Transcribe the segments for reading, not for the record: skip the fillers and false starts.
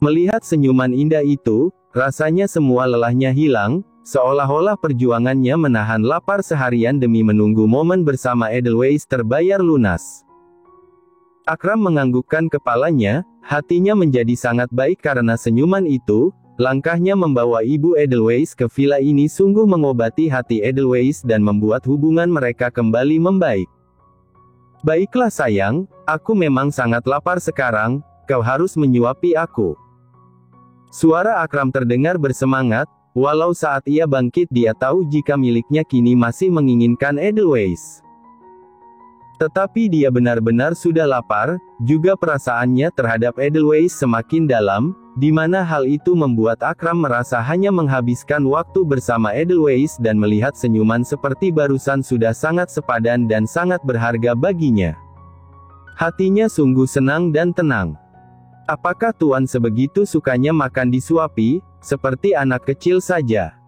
Melihat senyuman indah itu, rasanya semua lelahnya hilang, seolah-olah perjuangannya menahan lapar seharian demi menunggu momen bersama Edelweiss terbayar lunas. Akram menganggukkan kepalanya, hatinya menjadi sangat baik karena senyuman itu. Langkahnya membawa Ibu Edelweiss ke villa ini sungguh mengobati hati Edelweiss dan membuat hubungan mereka kembali membaik. Baiklah sayang, aku memang sangat lapar sekarang, kau harus menyuapi aku. Suara Akram terdengar bersemangat, walau saat ia bangkit dia tahu jika miliknya kini masih menginginkan Edelweiss. Tetapi dia benar-benar sudah lapar, juga perasaannya terhadap Edelweiss semakin dalam, di mana hal itu membuat Akram merasa hanya menghabiskan waktu bersama Edelweiss dan melihat senyuman seperti barusan sudah sangat sepadan dan sangat berharga baginya. Hatinya sungguh senang dan tenang. Apakah Tuan sebegitu sukanya makan disuapi, seperti anak kecil saja?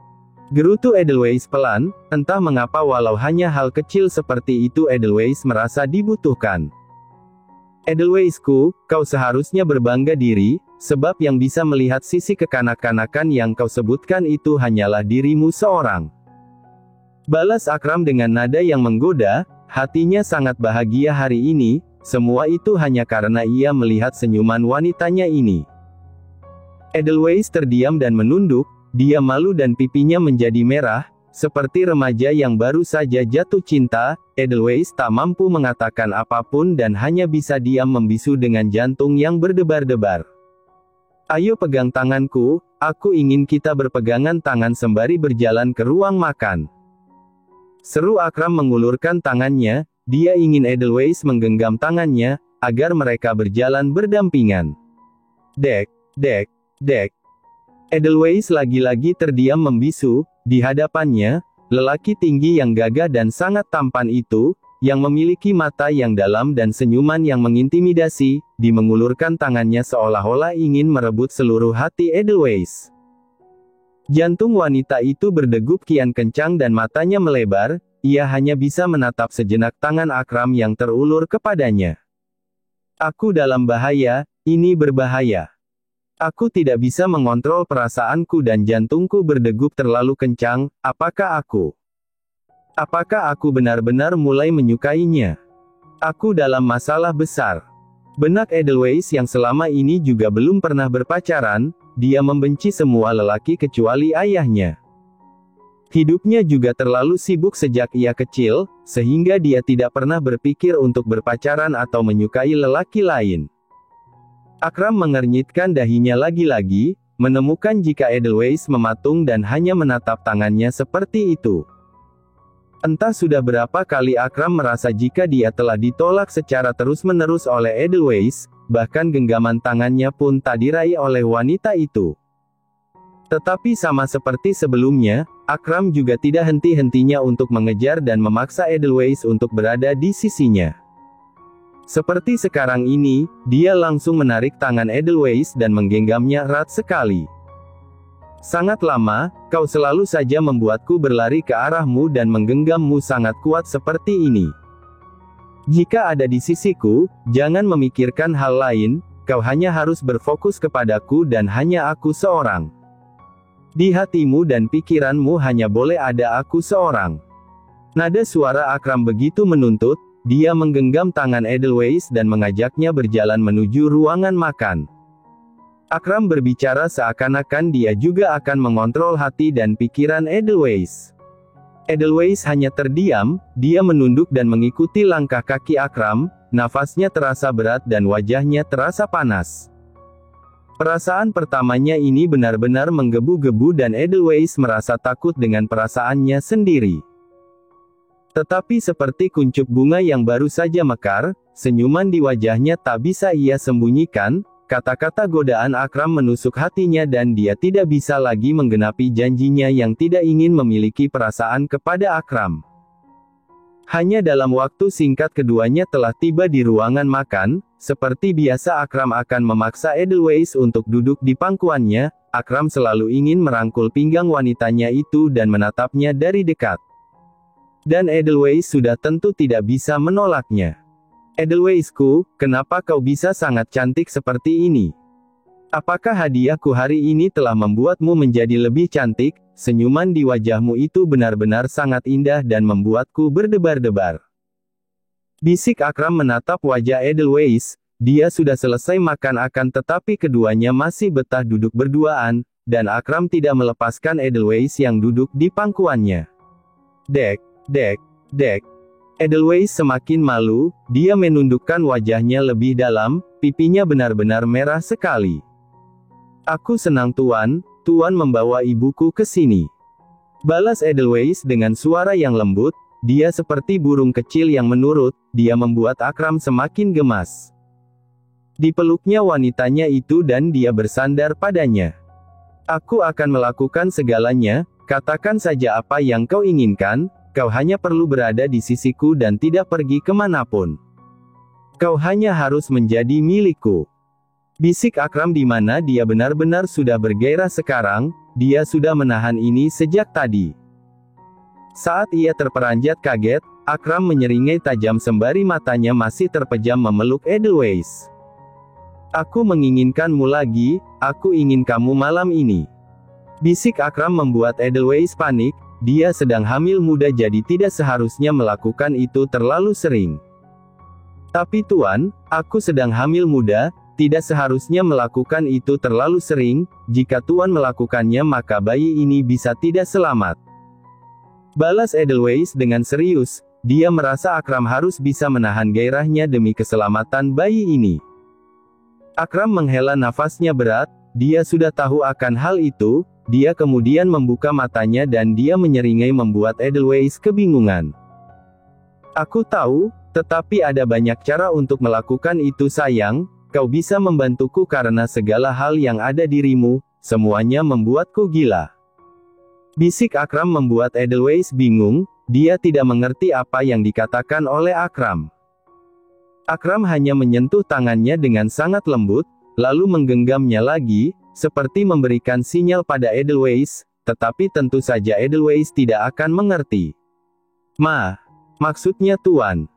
Gerutu Edelweiss pelan, entah mengapa walau hanya hal kecil seperti itu Edelweiss merasa dibutuhkan. Edelweissku, kau seharusnya berbangga diri, sebab yang bisa melihat sisi kekanak-kanakan yang kau sebutkan itu hanyalah dirimu seorang. Balas Akram dengan nada yang menggoda, hatinya sangat bahagia hari ini, semua itu hanya karena ia melihat senyuman wanitanya ini. Edelweiss terdiam dan menunduk, dia malu dan pipinya menjadi merah, seperti remaja yang baru saja jatuh cinta. Edelweiss tak mampu mengatakan apapun dan hanya bisa diam membisu dengan jantung yang berdebar-debar. Ayo pegang tanganku, aku ingin kita berpegangan tangan sembari berjalan ke ruang makan. Seru Akram mengulurkan tangannya, dia ingin Edelweiss menggenggam tangannya, agar mereka berjalan berdampingan. Dek, dek, dek. Edelweiss lagi-lagi terdiam membisu, di hadapannya, lelaki tinggi yang gagah dan sangat tampan itu, yang memiliki mata yang dalam dan senyuman yang mengintimidasi, mengulurkan tangannya seolah-olah ingin merebut seluruh hati Edelweiss. Jantung wanita itu berdegup kian kencang dan matanya melebar, ia hanya bisa menatap sejenak tangan Akram yang terulur kepadanya. Aku dalam bahaya, ini berbahaya. Aku tidak bisa mengontrol perasaanku dan jantungku berdegup terlalu kencang, apakah aku benar-benar mulai menyukainya? Aku dalam masalah besar. Benak Edelweiss yang selama ini juga belum pernah berpacaran, dia membenci semua lelaki kecuali ayahnya. Hidupnya juga terlalu sibuk sejak ia kecil, sehingga dia tidak pernah berpikir untuk berpacaran atau menyukai lelaki lain. Akram mengernyitkan dahinya lagi-lagi, menemukan jika Edelweiss mematung dan hanya menatap tangannya seperti itu. Entah sudah berapa kali Akram merasa jika dia telah ditolak secara terus-menerus oleh Edelweiss, bahkan genggaman tangannya pun tak diraih oleh wanita itu. Tetapi sama seperti sebelumnya, Akram juga tidak henti-hentinya untuk mengejar dan memaksa Edelweiss untuk berada di sisinya. Seperti sekarang ini, dia langsung menarik tangan Edelweiss dan menggenggamnya erat sekali. Sangat lama, kau selalu saja membuatku berlari ke arahmu dan menggenggammu sangat kuat seperti ini. Jika ada di sisiku, jangan memikirkan hal lain, kau hanya harus berfokus kepadaku dan hanya aku seorang. Di hatimu dan pikiranmu hanya boleh ada aku seorang. Nada suara Akram begitu menuntut. Dia menggenggam tangan Edelweiss dan mengajaknya berjalan menuju ruangan makan. Akram berbicara seakan-akan dia juga akan mengontrol hati dan pikiran Edelweiss. Edelweiss hanya terdiam, dia menunduk dan mengikuti langkah kaki Akram, nafasnya terasa berat dan wajahnya terasa panas. Perasaan pertamanya ini benar-benar menggebu-gebu dan Edelweiss merasa takut dengan perasaannya sendiri. Tetapi seperti kuncup bunga yang baru saja mekar, senyuman di wajahnya tak bisa ia sembunyikan, kata-kata godaan Akram menusuk hatinya dan dia tidak bisa lagi menggenapi janjinya yang tidak ingin memiliki perasaan kepada Akram. Hanya dalam waktu singkat keduanya telah tiba di ruangan makan, seperti biasa Akram akan memaksa Edelweiss untuk duduk di pangkuannya, Akram selalu ingin merangkul pinggang wanitanya itu dan menatapnya dari dekat. Dan Edelweiss sudah tentu tidak bisa menolaknya. Edelweissku, kenapa kau bisa sangat cantik seperti ini? Apakah hadiahku hari ini telah membuatmu menjadi lebih cantik? Senyuman di wajahmu itu benar-benar sangat indah dan membuatku berdebar-debar. Bisik Akram menatap wajah Edelweiss. Dia sudah selesai makan tetapi keduanya masih betah duduk berduaan, dan Akram tidak melepaskan Edelweiss yang duduk di pangkuannya. Dek, dek, dek. Edelweiss semakin malu, dia menundukkan wajahnya lebih dalam, pipinya benar-benar merah sekali. Aku senang Tuan, Tuan membawa ibuku ke sini. Balas Edelweiss dengan suara yang lembut, dia seperti burung kecil yang menurut, dia membuat Akram semakin gemas. Dipeluknya wanitanya itu dan dia bersandar padanya. Aku akan melakukan segalanya, katakan saja apa yang kau inginkan, kau hanya perlu berada di sisiku dan tidak pergi kemanapun. Kau hanya harus menjadi milikku. Bisik Akram di mana dia benar-benar sudah bergairah sekarang, dia sudah menahan ini sejak tadi. Saat ia terperanjat kaget, Akram menyeringai tajam sembari matanya masih terpejam memeluk Edelweiss. Aku menginginkanmu lagi, aku ingin kamu malam ini. Bisik Akram membuat Edelweiss panik, dia sedang hamil muda jadi tidak seharusnya melakukan itu terlalu sering. Tapi Tuan, aku sedang hamil muda, tidak seharusnya melakukan itu terlalu sering, jika Tuan melakukannya maka bayi ini bisa tidak selamat. Balas Edelweiss dengan serius, dia merasa Akram harus bisa menahan gairahnya demi keselamatan bayi ini. Akram menghela nafasnya berat, dia sudah tahu akan hal itu, dia kemudian membuka matanya dan dia menyeringai membuat Edelweiss kebingungan. Aku tahu, tetapi ada banyak cara untuk melakukan itu sayang. Kau bisa membantuku karena segala hal yang ada dirimu, semuanya membuatku gila. Bisik Akram membuat Edelweiss bingung, dia tidak mengerti apa yang dikatakan oleh Akram. Akram hanya menyentuh tangannya dengan sangat lembut, lalu menggenggamnya lagi, seperti memberikan sinyal pada Edelweiss, tetapi tentu saja Edelweiss tidak akan mengerti. Maksudnya Tuan?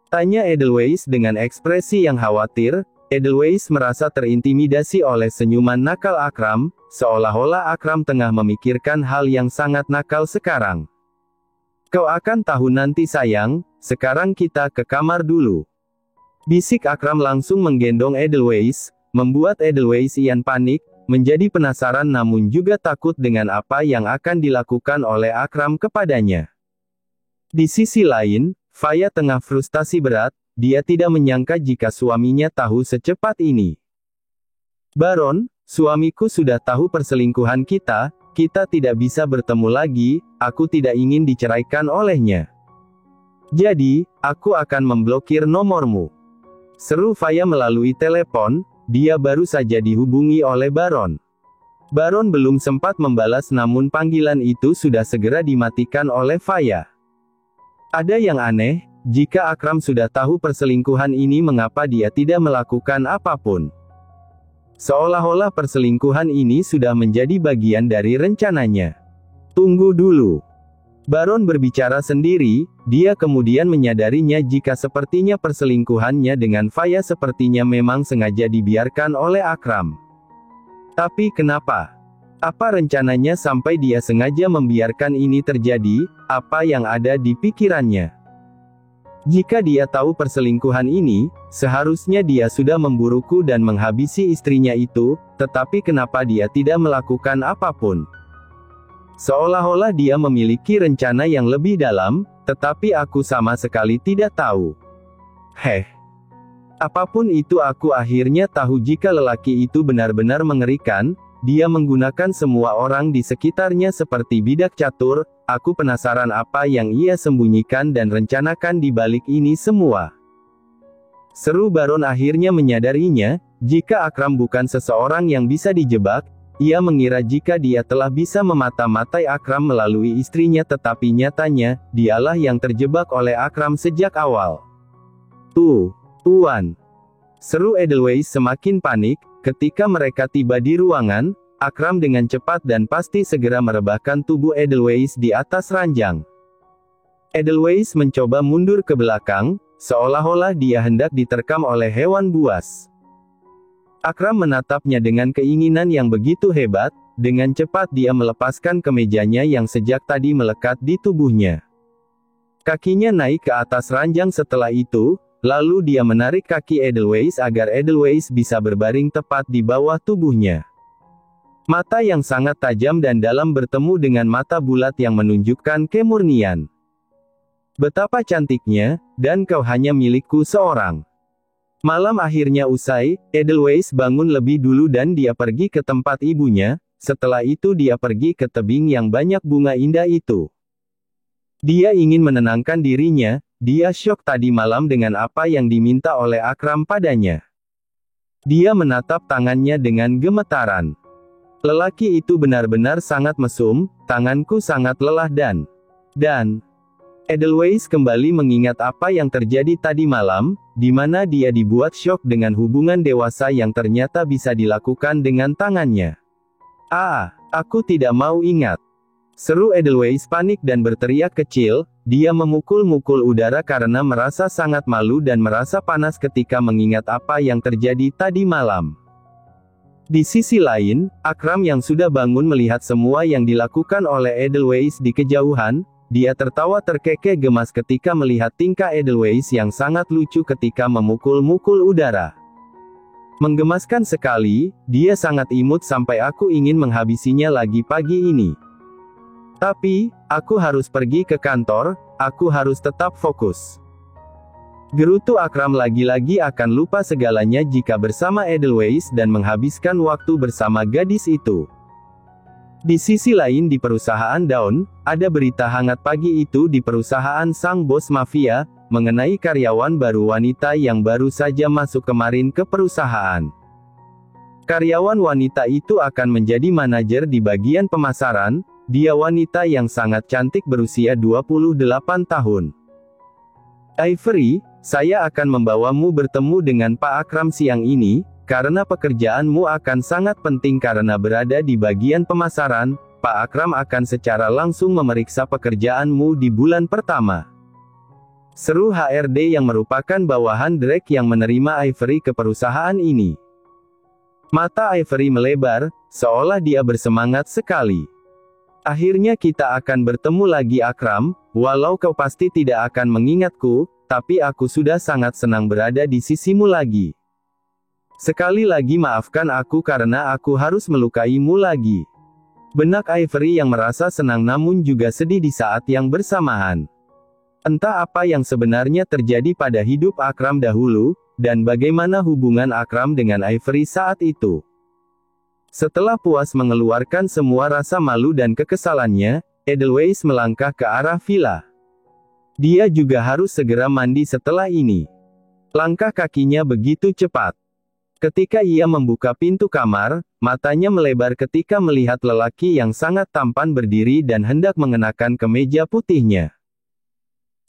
Tanya Edelweiss dengan ekspresi yang khawatir. Edelweiss merasa terintimidasi oleh senyuman nakal Akram, seolah-olah Akram tengah memikirkan hal yang sangat nakal sekarang. Kau akan tahu nanti sayang, sekarang kita ke kamar dulu. Bisik Akram langsung menggendong Edelweiss, membuat Edelweiss ian panik, menjadi penasaran namun juga takut dengan apa yang akan dilakukan oleh Akram kepadanya. Di sisi lain, Faya tengah frustasi berat. Dia tidak menyangka jika suaminya tahu secepat ini. Baron, suamiku sudah tahu perselingkuhan kita, kita tidak bisa bertemu lagi, aku tidak ingin diceraikan olehnya. Jadi, aku akan memblokir nomormu. Seru Faya melalui telepon, dia baru saja dihubungi oleh Baron. Baron belum sempat membalas namun panggilan itu sudah segera dimatikan oleh Faya. Ada yang aneh. Jika Akram sudah tahu perselingkuhan ini mengapa dia tidak melakukan apapun? Seolah-olah perselingkuhan ini sudah menjadi bagian dari rencananya. Tunggu dulu. Baron berbicara sendiri, dia kemudian menyadarinya jika sepertinya perselingkuhannya dengan Faya sepertinya memang sengaja dibiarkan oleh Akram. Tapi kenapa? Apa rencananya sampai dia sengaja membiarkan ini terjadi? Apa yang ada di pikirannya? Jika dia tahu perselingkuhan ini, seharusnya dia sudah memburuku dan menghabisi istrinya itu, tetapi kenapa dia tidak melakukan apapun? Seolah-olah dia memiliki rencana yang lebih dalam, tetapi aku sama sekali tidak tahu. Apapun itu aku akhirnya tahu jika lelaki itu benar-benar mengerikan, dia menggunakan semua orang di sekitarnya seperti bidak catur. Aku penasaran apa yang ia sembunyikan dan rencanakan di balik ini semua. Seru Baron akhirnya menyadarinya, jika Akram bukan seseorang yang bisa dijebak, ia mengira jika dia telah bisa memata-matai Akram melalui istrinya tetapi nyatanya, dialah yang terjebak oleh Akram sejak awal. Tuan. Seru Edelweiss semakin panik, ketika mereka tiba di ruangan, Akram dengan cepat dan pasti segera merebahkan tubuh Edelweiss di atas ranjang. Edelweiss mencoba mundur ke belakang, seolah-olah dia hendak diterkam oleh hewan buas. Akram menatapnya dengan keinginan yang begitu hebat, dengan cepat dia melepaskan kemejanya yang sejak tadi melekat di tubuhnya. Kakinya naik ke atas ranjang setelah itu, lalu dia menarik kaki Edelweiss agar Edelweiss bisa berbaring tepat di bawah tubuhnya. Mata yang sangat tajam dan dalam bertemu dengan mata bulat yang menunjukkan kemurnian. Betapa cantiknya, dan kau hanya milikku seorang. Malam akhirnya usai, Edelweiss bangun lebih dulu dan dia pergi ke tempat ibunya, setelah itu dia pergi ke tebing yang banyak bunga indah itu. Dia ingin menenangkan dirinya, dia syok tadi malam dengan apa yang diminta oleh Akram padanya. Dia menatap tangannya dengan gemetaran. Lelaki itu benar-benar sangat mesum, tanganku sangat lelah dan Edelweiss kembali mengingat apa yang terjadi tadi malam, di mana dia dibuat syok dengan hubungan dewasa yang ternyata bisa dilakukan dengan tangannya. Aku tidak mau ingat. Seru Edelweiss panik dan berteriak kecil, dia memukul-mukul udara karena merasa sangat malu dan merasa panas ketika mengingat apa yang terjadi tadi malam. Di sisi lain, Akram yang sudah bangun melihat semua yang dilakukan oleh Edelweiss di kejauhan, dia tertawa terkekeh gemas ketika melihat tingkah Edelweiss yang sangat lucu ketika memukul-mukul udara. Menggemaskan sekali, dia sangat imut sampai aku ingin menghabisinya lagi pagi ini. Tapi, aku harus pergi ke kantor, aku harus tetap fokus. Gerutu Akram lagi-lagi akan lupa segalanya jika bersama Edelweiss dan menghabiskan waktu bersama gadis itu. Di sisi lain di perusahaan Dawn, ada berita hangat pagi itu di perusahaan sang bos mafia, mengenai karyawan baru wanita yang baru saja masuk kemarin ke perusahaan. Karyawan wanita itu akan menjadi manajer di bagian pemasaran, dia wanita yang sangat cantik berusia 28 tahun. Ivory, saya akan membawamu bertemu dengan Pak Akram siang ini, karena pekerjaanmu akan sangat penting karena berada di bagian pemasaran, Pak Akram akan secara langsung memeriksa pekerjaanmu di bulan pertama. Seru HRD yang merupakan bawahan Drake yang menerima Ivory ke perusahaan ini. Mata Ivory melebar, seolah dia bersemangat sekali. Akhirnya kita akan bertemu lagi Akram, walau kau pasti tidak akan mengingatku, tapi aku sudah sangat senang berada di sisimu lagi. Sekali lagi maafkan aku karena aku harus melukaimu lagi. Benak Ivory yang merasa senang namun juga sedih di saat yang bersamaan. Entah apa yang sebenarnya terjadi pada hidup Akram dahulu, dan bagaimana hubungan Akram dengan Ivory saat itu. Setelah puas mengeluarkan semua rasa malu dan kekesalannya, Edelweiss melangkah ke arah villa. Dia juga harus segera mandi setelah ini. Langkah kakinya begitu cepat. Ketika ia membuka pintu kamar, matanya melebar ketika melihat lelaki yang sangat tampan berdiri dan hendak mengenakan kemeja putihnya.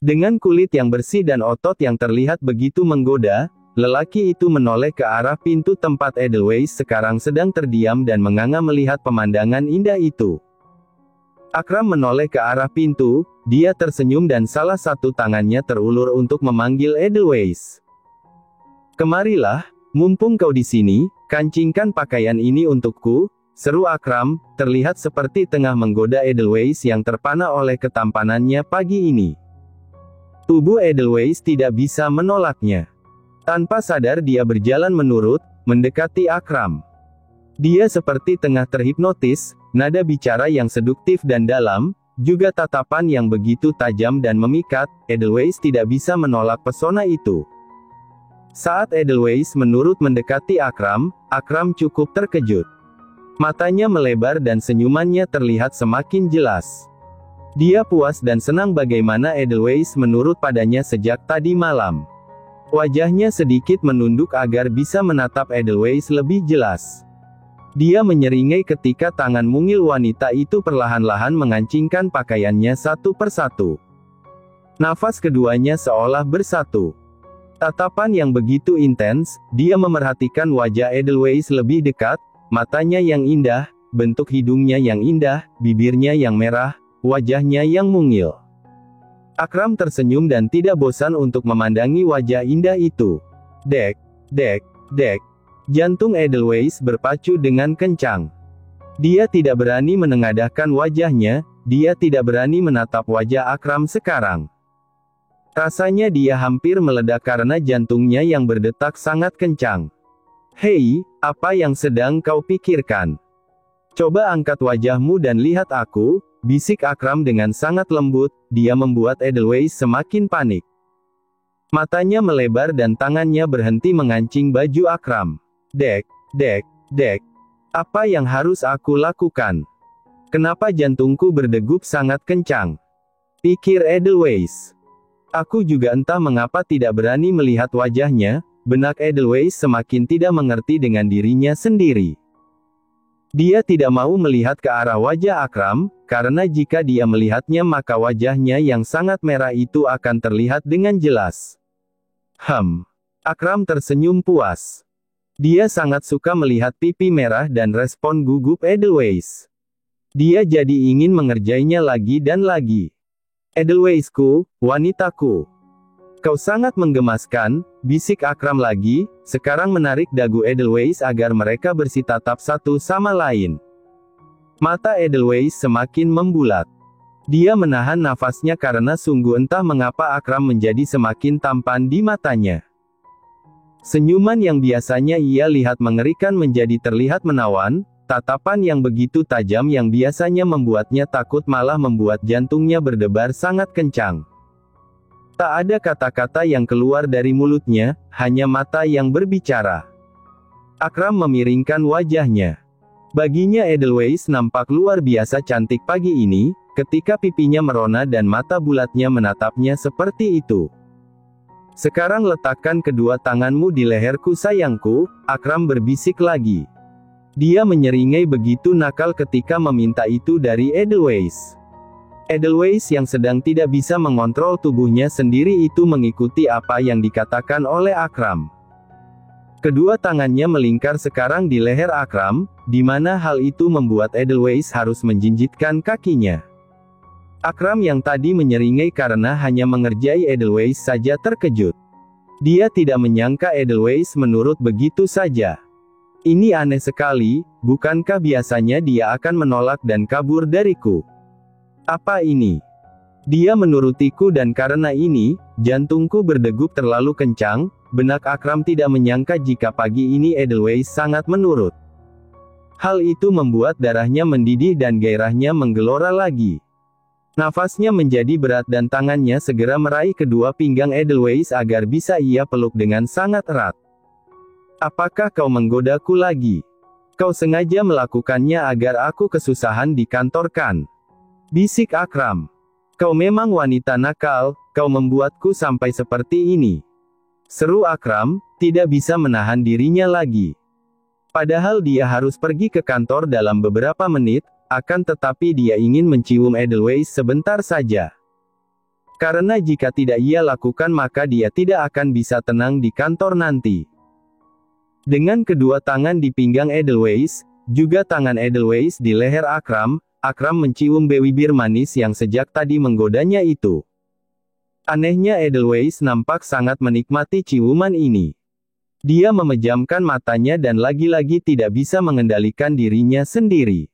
Dengan kulit yang bersih dan otot yang terlihat begitu menggoda, lelaki itu menoleh ke arah pintu tempat Edelweiss sekarang sedang terdiam dan menganga melihat pemandangan indah itu. Akram menoleh ke arah pintu, dia tersenyum dan salah satu tangannya terulur untuk memanggil Edelweiss. Kemarilah, mumpung kau di sini, kancingkan pakaian ini untukku, seru Akram, terlihat seperti tengah menggoda Edelweiss yang terpana oleh ketampanannya pagi ini. Tubuh Edelweiss tidak bisa menolaknya. Tanpa sadar dia berjalan menurut, mendekati Akram. Dia seperti tengah terhipnotis, nada bicara yang seduktif dan dalam, juga tatapan yang begitu tajam dan memikat, Edelweiss tidak bisa menolak pesona itu. Saat Edelweiss menurut mendekati Akram, Akram cukup terkejut. Matanya melebar dan senyumannya terlihat semakin jelas. Dia puas dan senang bagaimana Edelweiss menurut padanya sejak tadi malam. Wajahnya sedikit menunduk agar bisa menatap Edelweiss lebih jelas. Dia menyeringai ketika tangan mungil wanita itu perlahan-lahan mengancingkan pakaiannya satu persatu. Nafas keduanya seolah bersatu. Tatapan yang begitu intens, dia memerhatikan wajah Edelweiss lebih dekat, matanya yang indah, bentuk hidungnya yang indah, bibirnya yang merah, wajahnya yang mungil. Akram tersenyum dan tidak bosan untuk memandangi wajah indah itu. Dek, dek, dek. Jantung Edelweiss berpacu dengan kencang. Dia tidak berani menengadahkan wajahnya, dia tidak berani menatap wajah Akram sekarang. Rasanya dia hampir meledak karena jantungnya yang berdetak sangat kencang. Hei, apa yang sedang kau pikirkan? Coba angkat wajahmu dan lihat aku, bisik Akram dengan sangat lembut, dia membuat Edelweiss semakin panik. Matanya melebar dan tangannya berhenti mengancing baju Akram. Dek, dek, dek. Apa yang harus aku lakukan? Kenapa jantungku berdegup sangat kencang? Pikir Edelweiss. Aku juga entah mengapa tidak berani melihat wajahnya, benak Edelweiss semakin tidak mengerti dengan dirinya sendiri. Dia tidak mau melihat ke arah wajah Akram, karena jika dia melihatnya maka wajahnya yang sangat merah itu akan terlihat dengan jelas. Akram tersenyum puas. Dia sangat suka melihat pipi merah dan respon gugup Edelweiss. Dia jadi ingin mengerjainya lagi dan lagi. Edelweissku, wanitaku. Kau sangat menggemaskan, bisik Akram lagi, sekarang menarik dagu Edelweiss agar mereka bersitatap satu sama lain. Mata Edelweiss semakin membulat. Dia menahan nafasnya karena sungguh entah mengapa Akram menjadi semakin tampan di matanya. Senyuman yang biasanya ia lihat mengerikan menjadi terlihat menawan, tatapan yang begitu tajam yang biasanya membuatnya takut malah membuat jantungnya berdebar sangat kencang. Tak ada kata-kata yang keluar dari mulutnya, hanya mata yang berbicara. Akram memiringkan wajahnya. Baginya Edelweiss nampak luar biasa cantik pagi ini, ketika pipinya merona dan mata bulatnya menatapnya seperti itu. Sekarang letakkan kedua tanganmu di leherku sayangku, Akram berbisik lagi. Dia menyeringai begitu nakal ketika meminta itu dari Edelweiss. Edelweiss yang sedang tidak bisa mengontrol tubuhnya sendiri itu mengikuti apa yang dikatakan oleh Akram. Kedua tangannya melingkar sekarang di leher Akram, di mana hal itu membuat Edelweiss harus menjinjitkan kakinya. Akram yang tadi menyeringai karena hanya mengerjai Edelweiss saja terkejut. Dia tidak menyangka Edelweiss menurut begitu saja. Ini aneh sekali, bukankah biasanya dia akan menolak dan kabur dariku? Apa ini? Dia menurutiku dan karena ini, jantungku berdegup terlalu kencang, benak Akram tidak menyangka jika pagi ini Edelweiss sangat menurut. Hal itu membuat darahnya mendidih dan gairahnya menggelora lagi. Nafasnya menjadi berat dan tangannya segera meraih kedua pinggang Edelweiss agar bisa ia peluk dengan sangat erat. Apakah kau menggodaku lagi? Kau sengaja melakukannya agar aku kesusahan di kantor kan? Bisik Akram. Kau memang wanita nakal, kau membuatku sampai seperti ini. Seru Akram, tidak bisa menahan dirinya lagi. Padahal dia harus pergi ke kantor dalam beberapa menit, akan tetapi dia ingin mencium Edelweiss sebentar saja. Karena jika tidak ia lakukan maka dia tidak akan bisa tenang di kantor nanti. Dengan kedua tangan di pinggang Edelweiss, juga tangan Edelweiss di leher Akram, Akram mencium bibir manis yang sejak tadi menggodanya itu. Anehnya Edelweiss nampak sangat menikmati ciuman ini. Dia memejamkan matanya dan lagi-lagi tidak bisa mengendalikan dirinya sendiri.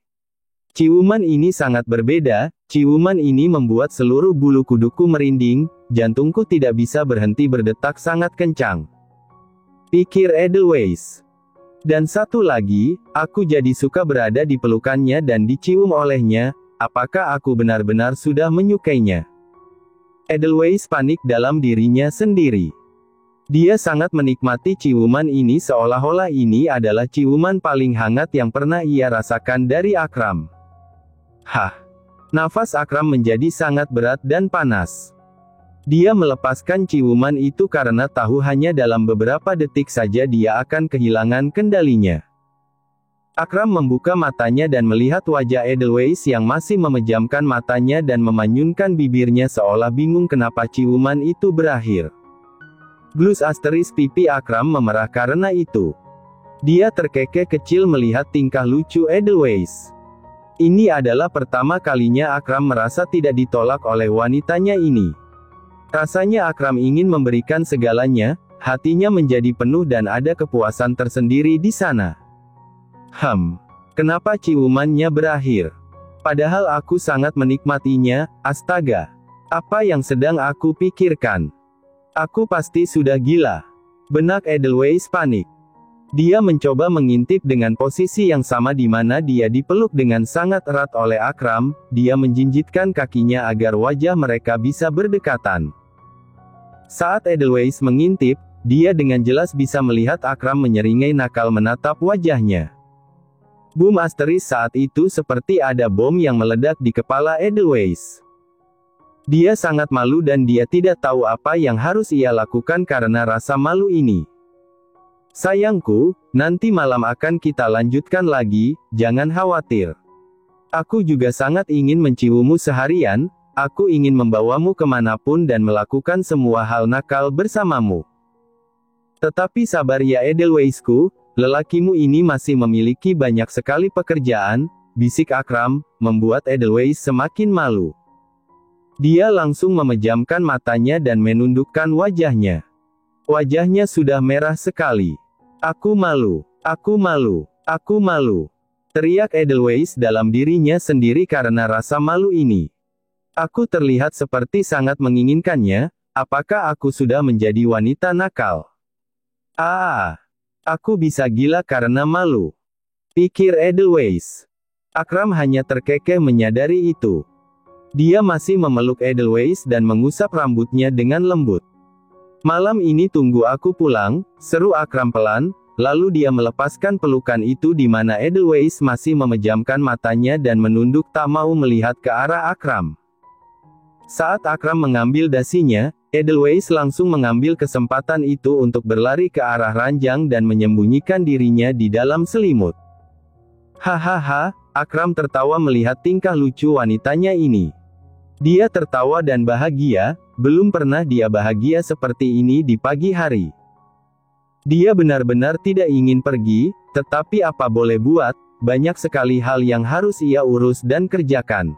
Ciuman ini sangat berbeda, ciuman ini membuat seluruh bulu kuduku merinding, jantungku tidak bisa berhenti berdetak sangat kencang. Pikir Edelweiss. Dan satu lagi, aku jadi suka berada di pelukannya dan dicium olehnya, apakah aku benar-benar sudah menyukainya? Edelweiss panik dalam dirinya sendiri. Dia sangat menikmati ciuman ini seolah-olah ini adalah ciuman paling hangat yang pernah ia rasakan dari Akram. Nafas Akram menjadi sangat berat dan panas. Dia melepaskan ciuman itu karena tahu hanya dalam beberapa detik saja dia akan kehilangan kendalinya. Akram membuka matanya dan melihat wajah Edelweiss yang masih memejamkan matanya dan memanyunkan bibirnya seolah bingung kenapa ciuman itu berakhir. Blus asteris pipi Akram memerah karena itu. Dia terkekeh kecil melihat tingkah lucu Edelweiss. Ini adalah pertama kalinya Akram merasa tidak ditolak oleh wanitanya ini. Rasanya Akram ingin memberikan segalanya, Hatinya menjadi penuh dan ada kepuasan tersendiri di sana. Kenapa ciumannya berakhir? Padahal aku sangat menikmatinya, astaga. Apa yang sedang aku pikirkan? Aku pasti sudah gila. Benak Edelweiss panik. Dia mencoba mengintip dengan posisi yang sama di mana dia dipeluk dengan sangat erat oleh Akram. Dia menjinjitkan kakinya agar wajah mereka bisa berdekatan. Saat Edelweiss mengintip, dia dengan jelas bisa melihat Akram menyeringai nakal menatap wajahnya. Boom asteris saat itu seperti ada bom yang meledak di kepala Edelweiss. Dia sangat malu dan dia tidak tahu apa yang harus ia lakukan karena rasa malu ini. Sayangku, nanti malam akan kita lanjutkan lagi, jangan khawatir. Aku juga sangat ingin menciummu seharian, aku ingin membawamu kemanapun dan melakukan semua hal nakal bersamamu. Tetapi sabar ya Edelweissku, lelakimu ini masih memiliki banyak sekali pekerjaan, bisik Akram, membuat Edelweiss semakin malu. Dia langsung memejamkan matanya dan menundukkan wajahnya. Wajahnya sudah merah sekali. Aku malu, aku malu, aku malu. Teriak Edelweiss dalam dirinya sendiri karena rasa malu ini. Aku terlihat seperti sangat menginginkannya, apakah aku sudah menjadi wanita nakal? Aku bisa gila karena malu. Pikir Edelweiss. Akram hanya terkekeh menyadari itu. Dia masih memeluk Edelweiss dan mengusap rambutnya dengan lembut. Malam ini tunggu aku pulang, seru Akram pelan, lalu dia melepaskan pelukan itu di mana Edelweiss masih memejamkan matanya dan menunduk tak mau melihat ke arah Akram. Saat Akram mengambil dasinya, Edelweiss langsung mengambil kesempatan itu untuk berlari ke arah ranjang dan menyembunyikan dirinya di dalam selimut. Hahaha, Akram tertawa melihat tingkah lucu wanitanya ini. Dia tertawa dan bahagia, belum pernah dia bahagia seperti ini di pagi hari. Dia benar-benar tidak ingin pergi, tetapi apa boleh buat, banyak sekali hal yang harus ia urus dan kerjakan.